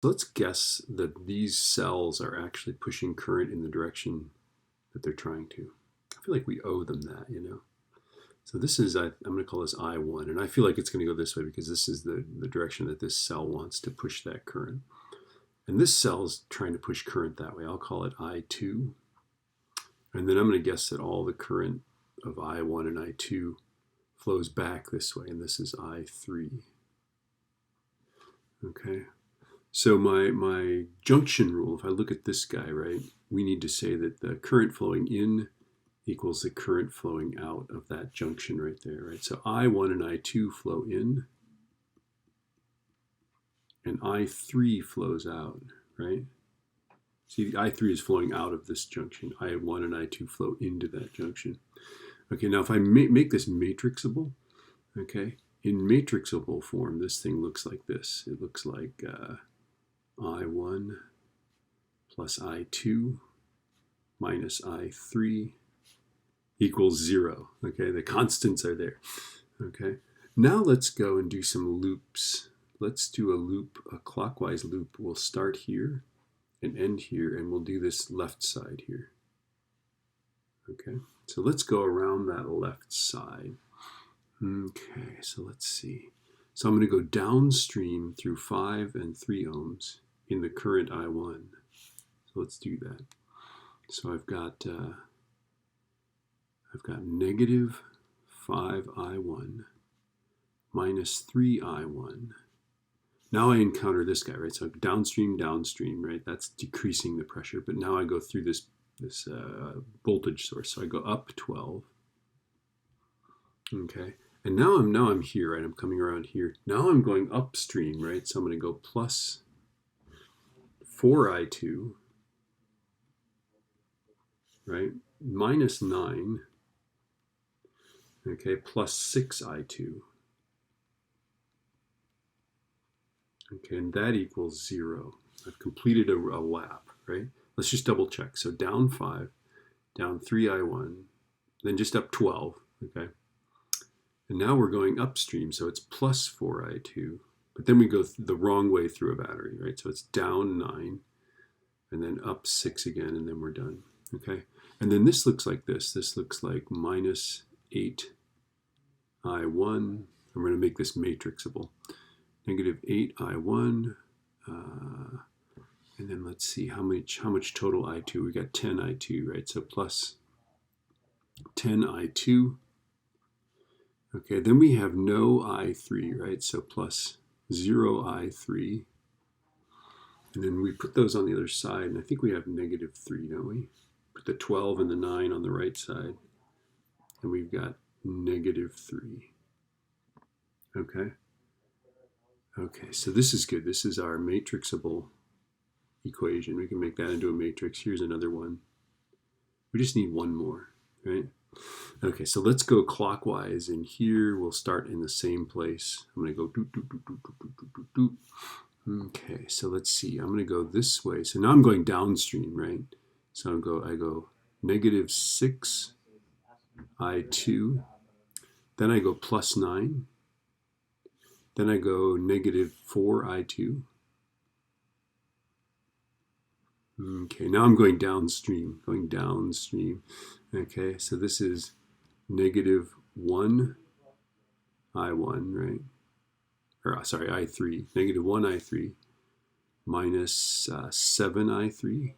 let's guess that these cells are actually pushing current in the direction that they're trying to. I feel like we owe them that, you know. So this is, I'm going to call this I1, and I feel like it's going to go this way because this is the direction that this cell wants to push that current. And this cell is trying to push current that way. I'll call it I2. And then I'm going to guess that all the current of I1 and I2 flows back this way, and this is I3. Okay. So my junction rule, if I look at this guy, right, we need to say that the current flowing in equals the current flowing out of that junction right there, right? So I1 and I2 flow in, and I3 flows out, right? See, I3 is flowing out of this junction. I1 and I2 flow into that junction. Okay, now if I make this matrixable, okay, in matrixable form, this thing looks like this. It looks like I1 plus I2 minus I3 equals 0. Okay, the constants are there. Okay, now let's go and do some loops. Let's do a loop, a clockwise loop. We'll start here and end here, and we'll do this left side here. Okay, so let's go around that left side. Okay, so let's see. So I'm going to go downstream through 5 and 3 ohms in the current I1. So let's do that. So I've got negative 5I1 minus 3I1. Now I encounter this guy, right? So downstream, right? That's decreasing the pressure. But now I go through this voltage source. So I go up 12. Okay. And now I'm here, right? I'm coming around here. Now I'm going upstream, right? So I'm going to go plus 4I2, right? Minus 9, okay, plus 6I2. Okay, and that equals 0. I've completed a lap, right? Let's just double check. So down 5, down 3I1, then just up 12, okay? And now we're going upstream, so it's plus 4I2. But then we go the wrong way through a battery, right? So it's down 9, and then up 6 again, and then we're done, okay? And then this looks like this. This looks like minus 8I1. I'm going to make this matrixable. Negative 8I1. And then let's see how much total I2. We got 10I2, right? So plus 10I2. Okay, then we have no I3, right? So plus 0I3. And then we put those on the other side, and I think we have negative 3, don't we? Put the 12 and the 9 on the right side, and we've got negative 3. Okay? Okay, so this is good. This is our matrixable equation. We can make that into a matrix. Here's another one. We just need one more, right? Okay, so let's go clockwise, and here we'll start in the same place. I'm going to go doot, doot, doot, doot, doot, doot, doot, doot. Okay, so let's see. I'm going to go this way. So now I'm going downstream, right? So I go negative 6 I2. Then I go plus 9. Then I go negative 4 I2. Okay, now I'm going downstream. Okay, so this is negative 1 I1, right? Or sorry, I3. Negative 1 I3 minus 7 I3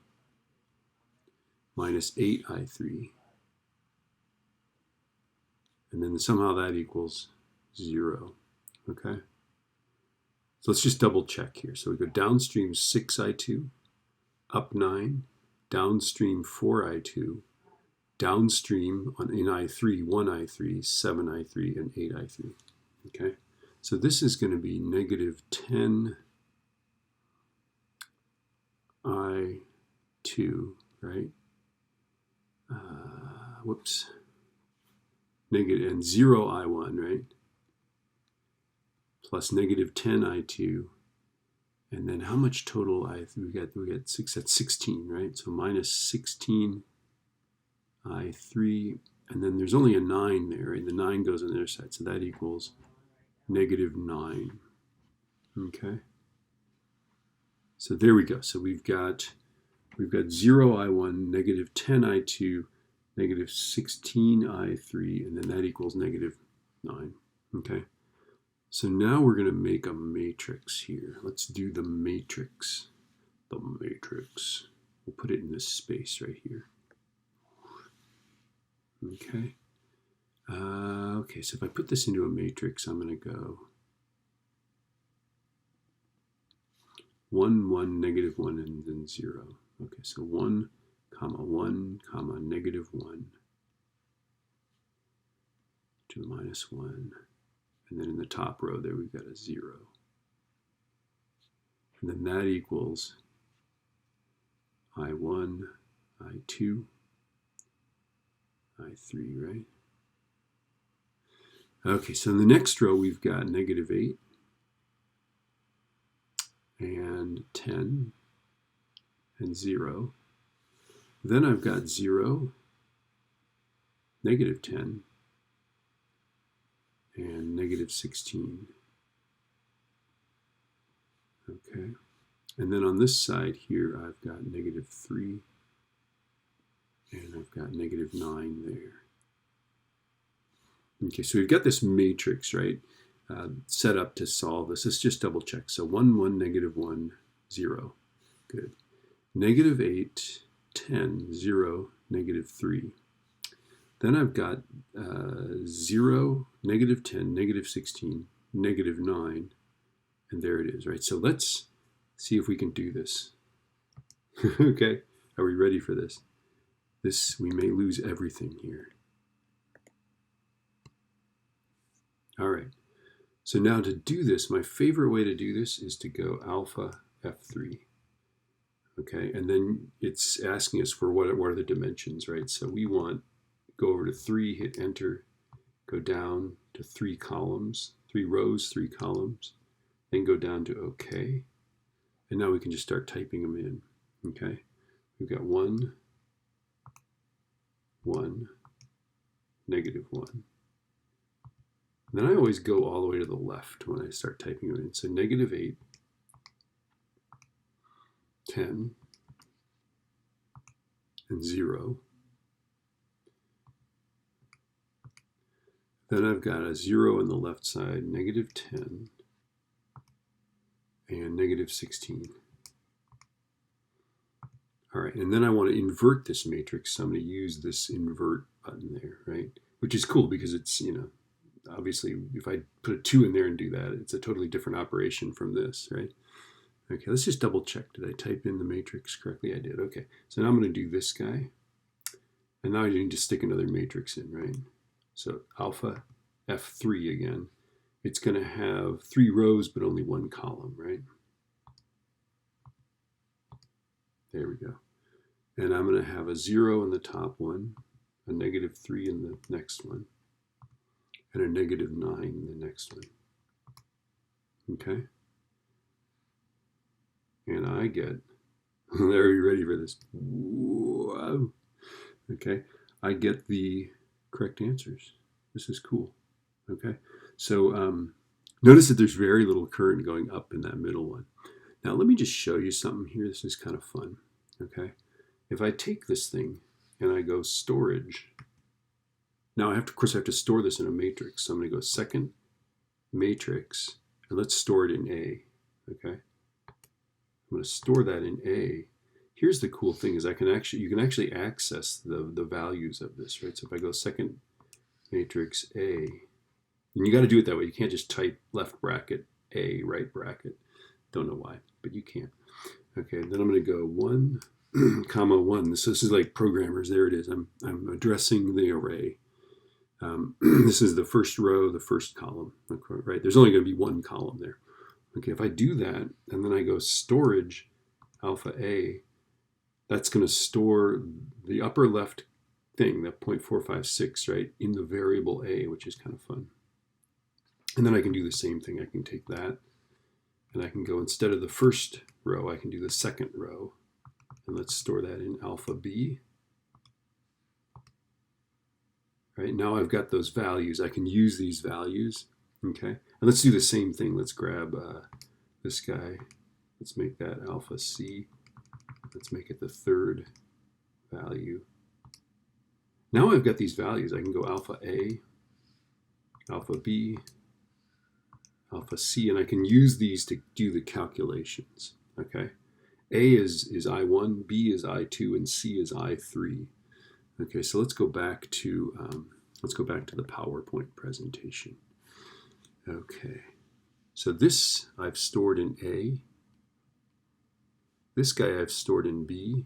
minus 8 I3. And then somehow that equals 0. Okay? So let's just double check here. So we go downstream 6 I2, up 9, downstream 4 I2, downstream in I3, 1 I3, 7 I3, and 8 I3. Okay? So this is going to be negative 10 I2, right? Whoops. Negative, and 0 I1, right? Plus negative 10 I2. And then how much total we got 6, that's 16, right? So minus 16 I3. And then there's only a 9 there, and the 9 goes on the other side. So that equals negative 9. Okay? So there we go. So we've got 0I1, negative 10I2, negative 16I3, and then that equals negative 9. Okay. So now we're going to make a matrix here. Let's do the matrix. The matrix. We'll put it in this space right here. Okay. Okay, so if I put this into a matrix, I'm going to go 1, 1, negative 1, and then 0. Okay, so 1, comma 1, comma negative 1 to the minus 1. And then in the top row there we've got a 0. And then that equals I1, I2, I3, right? Okay, so in the next row we've got negative 8 and 10 and 0. Then I've got 0, negative 10, and negative 16. Okay, and then on this side here I've got negative 3 and I've got negative 9 there. Okay, so we've got this matrix, right, set up to solve this. Let's just double check. So 1, 1, negative 1, 0. Good. Negative 8, 10, 0, negative 3. Then I've got 0, negative 10, negative 16, negative 9, and there it is, right? So let's see if we can do this. Okay, are we ready for this? We may lose everything here. All right, so now to do this, my favorite way to do this is to go alpha F3. Okay, and then it's asking us for what are the dimensions, right? So we want, go over to 3, hit enter, go down to 3 columns, 3 rows, 3 columns, then go down to OK. And now we can just start typing them in. Okay, we've got 1, 1, negative 1. Then I always go all the way to the left when I start typing them in. So negative 8, 10, and 0. Then I've got a 0 on the left side, negative 10, and negative 16. All right, and then I want to invert this matrix, so I'm going to use this invert button there, right? Which is cool because it's, you know, obviously if I put a 2 in there and do that, it's a totally different operation from this, right? Okay, let's just double check. Did I type in the matrix correctly? I did. Okay, so now I'm going to do this guy. And now I need to stick another matrix in, right? So alpha F3 again. It's going to have 3 rows but only 1 column, right? There we go. And I'm going to have a 0 in the top one, a negative 3 in the next one, and a negative 9 in the next one. Okay? And I get, are you ready for this? Whoa. Okay, I get the correct answers. This is cool. Okay, so notice that there's very little current going up in that middle one. Now let me just show you something here. This is kind of fun. Okay, if I take this thing and I go storage, now of course I have to store this in a matrix. So I'm going to go second matrix, and let's store it in A. Okay, I'm going to store that in A. Here's the cool thing is you can actually access the values of this, right? So if I go second matrix A, and you got to do it that way. You can't just type left bracket A, right bracket. Don't know why, but you can. Okay, then I'm going to go 1, comma 1. This is like programmers. There it is. I'm addressing the array. This is the first row, the first column, okay, right? There's only going to be 1 column there. Okay, if I do that, and then I go storage alpha A, that's going to store the upper left thing, that 0.456, right, in the variable A, which is kind of fun. And then I can do the same thing. I can take that, and I can go, instead of the first row, I can do the second row. And let's store that in alpha B. Right, now I've got those values. I can use these values. Okay, and let's do the same thing. Let's grab this guy, Let's make that alpha C. Let's make it the third value. Now I've got these values. I can go alpha A, alpha B, alpha C, and I can use these to do the calculations. Okay, A is I1, B is I2, and C is I3. Okay, so let's go back to the PowerPoint presentation. Okay, so this I've stored in A. This guy I've stored in B,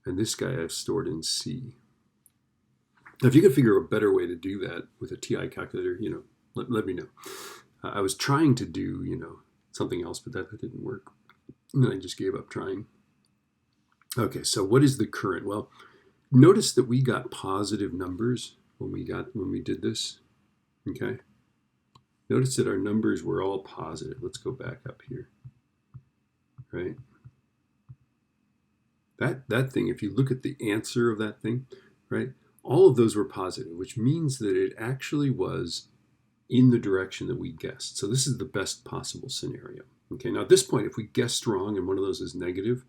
and this guy I've stored in C. Now, if you can figure a better way to do that with a TI calculator, let me know. I was trying to do, something else, but that didn't work. And then I just gave up trying. Okay, so what is the current? Well, notice that we got positive numbers when we did this. Okay. Notice that our numbers were all positive. Let's go back up here. Right. That thing, if you look at the answer of that thing, right, all of those were positive, which means that it actually was in the direction that we guessed. So this is the best possible scenario. Okay, now at this point, if we guessed wrong and one of those is negative,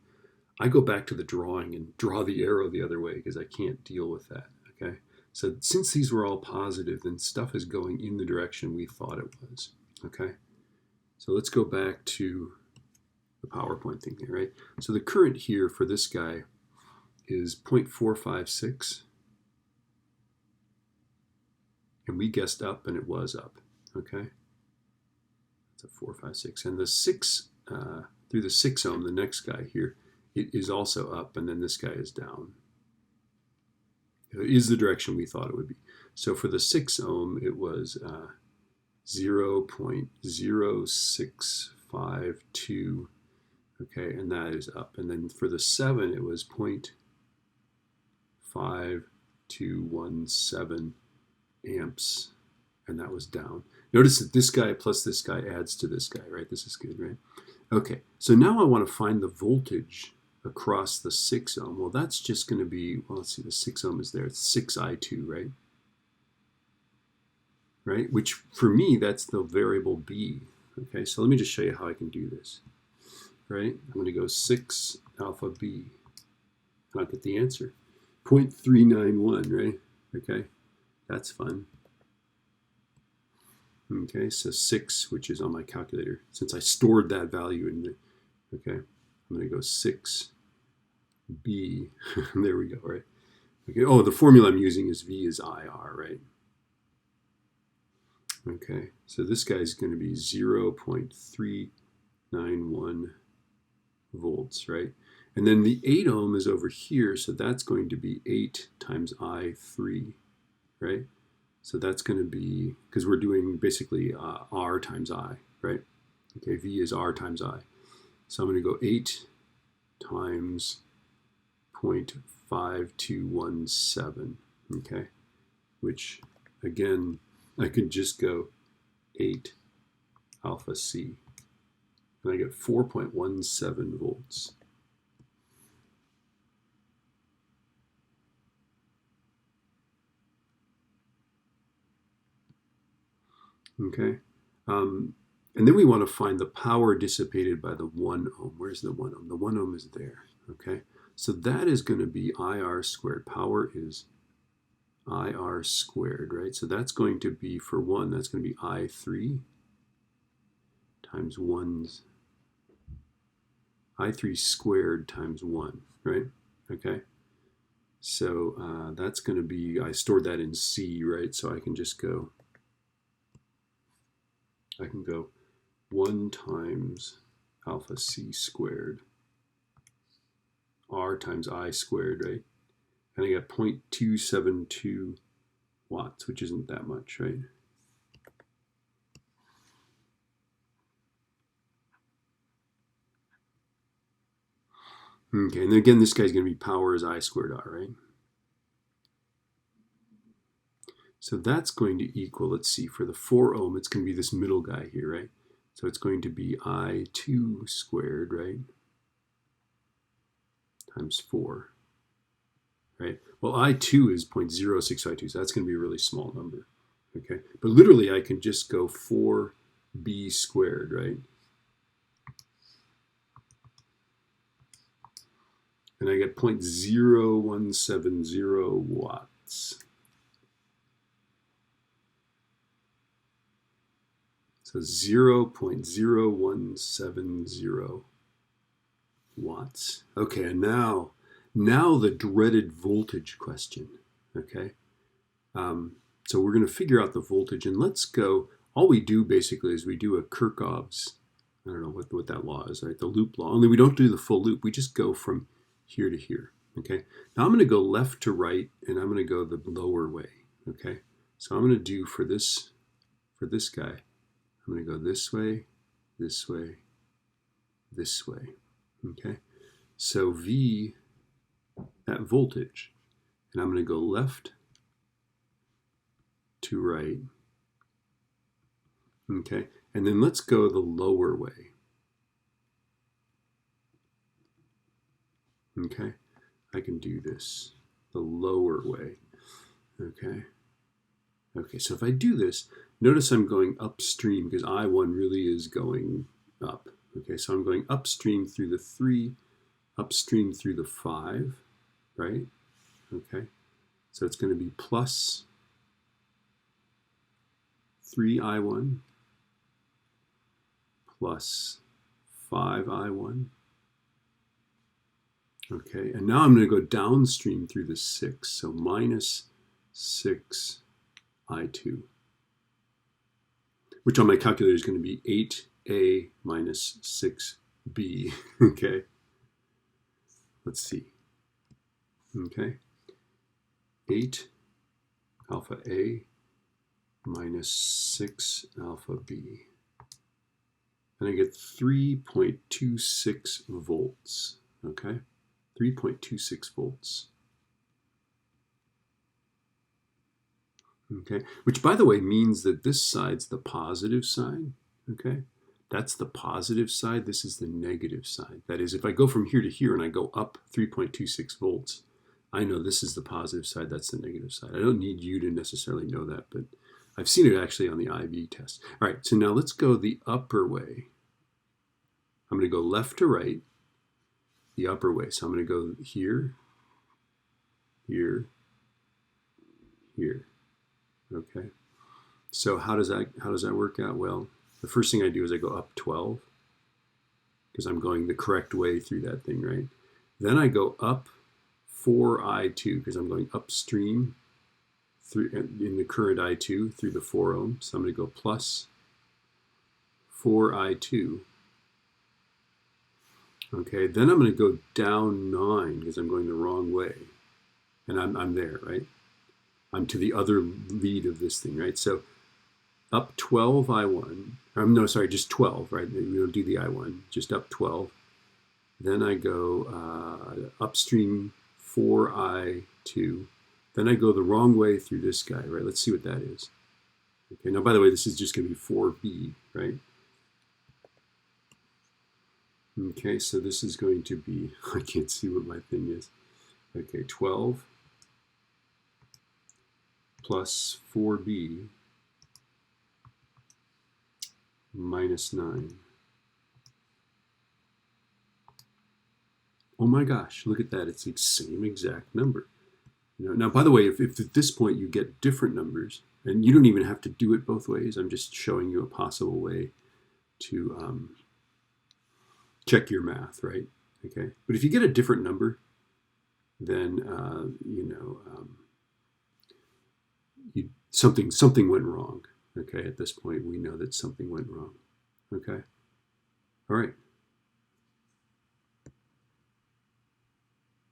I go back to the drawing and draw the arrow the other way because I can't deal with that. Okay, so since these were all positive, then stuff is going in the direction we thought it was. Okay, so let's go back to the PowerPoint thing here, right? So the current here for this guy is 0.456. And we guessed up, and it was up. Okay, that's a 456, and the 6 through the 6 ohm, the next guy here, it is also up, and then this guy is down. It is the direction we thought it would be. So for the 6 ohm, it was 0.0652. Okay, and that is up. And then for the 7, it was 0.5217 amps, and that was down. Notice that this guy plus this guy adds to this guy, right? This is good, right? Okay, so now I want to find the voltage across the 6 ohm. Well, that's just going to be, well, let's see, the 6 ohm is there. It's 6I2, right? Right, which for me, that's the variable B. Okay, so let me just show you how I can do this. Right, I'm going to go 6 alpha B, and I'll get the answer. 0.391, right? Okay. That's fun. Okay, so 6, which is on my calculator, since I stored that value in the, okay, I'm going to go 6B. There we go, right? Okay, oh, the formula I'm using is V is IR, right? Okay, so this guy's going to be 0.391 volts, right? And then the 8 ohm is over here, so that's going to be 8 times I3. Right? So that's going to be, because we're doing basically R times I, right? Okay, V is R times I. So I'm going to go 8 times 0.5217, okay? Which, again, I could just go 8 alpha C. And I get 4.17 volts. Okay, and then we want to find the power dissipated by the 1 ohm. Where's the 1 ohm? The 1 ohm is there. Okay, so that is going to be IR squared. Power is IR squared, right? So that's going to be, for 1, that's going to be I3 times 1's, I3 squared times 1, right? Okay, so that's going to be, I stored that in C, right? So I can just go, I can go 1 times alpha C squared, R times I squared, right? And I got 0.272 watts, which isn't that much, right? Okay, and then again, this guy's going to be power is I squared R, right? So that's going to equal, let's see, for the 4 ohm, it's going to be this middle guy here, right? So it's going to be I2 squared, right? Times 4, right? Well, I2 is 0.0652, so that's going to be a really small number, okay? But literally, I can just go 4B squared, right? and I get 0.0170 watts. So 0.0170 watts. Okay, and now the dreaded voltage question. Okay, so we're going to figure out the voltage, and let's go. All we do basically is we do a Kirchhoff's, I don't know what that law is, right? The loop law. Only we don't do the full loop. We just go from here to here. Okay. Now I'm going to go left to right, and I'm going to go the lower way. Okay. So I'm going to do for this guy, I'm going to go this way, this way, this way. Okay. So V, that voltage, and I'm going to go left to right. Okay. And then let's go the lower way. Okay. I can do this the lower way. Okay. Okay, so if I do this, notice I'm going upstream because I1 really is going up. Okay, so I'm going upstream through the 3, upstream through the 5, right? Okay, so it's going to be plus 3I1 plus 5I1. Okay, and now I'm going to go downstream through the 6, so minus 6I2, which on my calculator is going to be 8A minus 6B. Okay, let's see. Okay, 8 alpha A minus 6 alpha B. And I get 3.26 volts. Okay, 3.26 volts. Okay, which by the way means that this side's the positive side. Okay, that's the positive side. This is the negative side. That is, if I go from here to here and I go up 3.26 volts, I know this is the positive side, that's the negative side. I don't need you to necessarily know that, but I've seen it actually on the IV test. All right, so now let's go the upper way. I'm going to go left to right, the upper way. So I'm going to go here, here, here. Okay. So how does that work out? Well, the first thing I do is I go up 12 because I'm going the correct way through that thing, right? Then I go up 4I2 because I'm going upstream through in the current I2 through the 4 ohm. So I'm going to go plus 4I2. Okay, then I'm going to go down 9 because I'm going the wrong way. And I'm there, right? I'm to the other lead of this thing, right? So up 12 I1, no, sorry, just 12, right? We don't do the I1, just up 12. Then I go upstream 4I2. Then I go the wrong way through this guy, right? Let's see what that is. Okay, now by the way, this is just going to be 4B, right? Okay, so this is going to be, I can't see what my thing is. Okay, 12 plus 4B minus 9. Oh my gosh, look at that. It's the same exact number. Now, by the way, if at this point you get different numbers, and you don't even have to do it both ways, I'm just showing you a possible way to check your math, right? Okay, but if you get a different number, then something went wrong. Okay, at this point we know that something went wrong. Okay, all right.